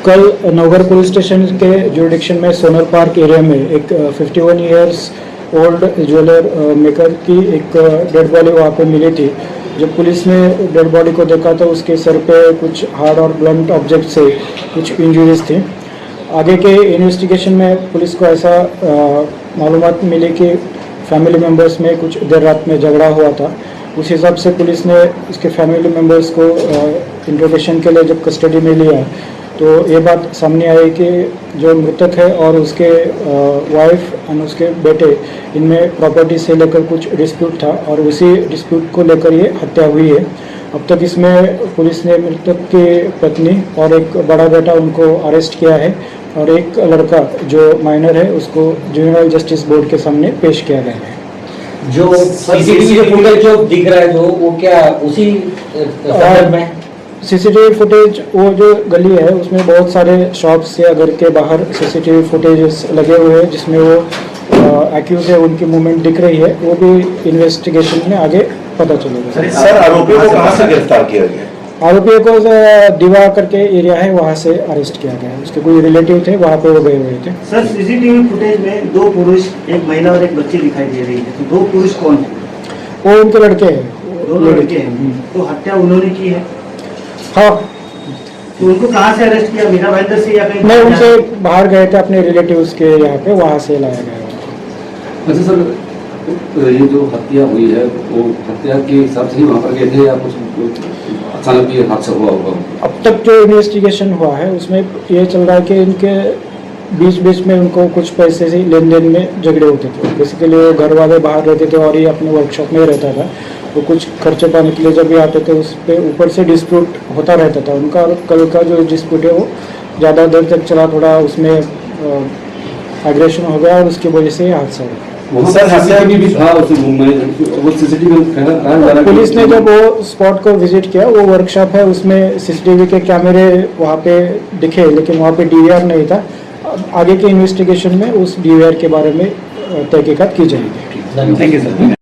कल Navgarh police station के jurisdiction में सोनर पार्क एरिया में एक 51 ईयर्स ओल्ड ज्वेलर मेकर की एक डेड बॉडी वहाँ पे मिली थी। जब पुलिस ने डेड बॉडी को देखा तो उसके सर पे कुछ हार्ड और ब्लंट ऑब्जेक्ट से कुछ इंजरीज थी। आगे के इन्वेस्टिगेशन में पुलिस को ऐसा मालूमात मिली कि फैमिली मेम्बर्स में कुछ देर रात में झगड़ा हुआ था। उस हिसाब से पुलिस ने उसके फैमिली मेम्बर्स को इंट्रोगेशन के लिए जब कस्टडी में लिया तो ये बात सामने आई कि जो मृतक है और उसके वाइफ और उसके बेटे इनमें प्रॉपर्टी से लेकर कुछ डिस्प्यूट था और उसी डिस्प्यूट को लेकर ये हत्या हुई है। अब तक इसमें पुलिस ने मृतक की पत्नी और एक बड़ा बेटा उनको अरेस्ट किया है और एक लड़का जो माइनर है उसको जुवेनाइल जस्टिस बोर्ड के सामने पेश किया गया है। जो सीसीटीवी फुटेज जो दिख रहा है जो वो क्या उसी संदर्भ में सीसीटीवी फुटेज वो जो गली है उसमें बहुत सारे शॉप्स या घर के बाहर सीसीटीवी फुटेजेस लगे हुए हैं जिसमें वो एक्यूज है उनकी मूवमेंट दिख रही है। वो भी इन्वेस्टिगेशन में आगे पता चलेगा। सर आरोपियों को कहां से गिरफ्तार किया गया? आरोपियों को दीवा करके एरिया है वहाँ से अरेस्ट किया गया है। उसके कोई रिलेटिव थे वहाँ पे वो गए हुए थे। सर सीसीटीवी फुटेज में दो पुरुष एक महिला और एक बच्ची दिखाई दे रही है, तो दो पुरुष कौन है? वो उनके लड़के हैं। दोनों लड़के हैं। तो हत्या उन्होंने की है? हाँ। तो उनको कहाँ से अरेस्ट किया? मीरा भाईंदर से या कहीं? नहीं, उनसे बाहर गए थे अपने रिलेटिव्स के यहाँ पे, वहाँ से लाया गया। अच्छा सर, ये जो हत्या हुई है वो हत्या के हिसाब से ही वहाँ पर गए थे या कुछ अचानक ये हादसा हुआ होगा? अब तक जो इन्वेस्टिगेशन हुआ है उसमें ये चल रहा है कि इनके बीच में उनको कुछ पैसे से लेन देन में झगड़े होते थे। बेसिकली वो घर वाले बाहर रहते थे और ये अपने वर्कशॉप में रहता था। तो कुछ खर्चे पाने के लिए जब भी आते थे उस पर ऊपर से डिस्प्यूट होता रहता था उनका। कल का जो डिस्प्यूट है वो ज़्यादा देर तक चला, थोड़ा उसमें एग्रेशन हो गया और उसकी वजह से ये हादसा हुआ। सर सीसीटीवी भी था उस रूम में, वो सीसीटीवी पुलिस ने जब वो स्पॉट को विजिट किया, वो वर्कशॉप है उसमें सीसीटीवी के कैमरे वहाँ पे दिखे लेकिन वहाँ पे डीवीआर नहीं था। आगे के इन्वेस्टिगेशन में उस डीवीआर के बारे में तहकीकात की जाएगी। Thank you sir.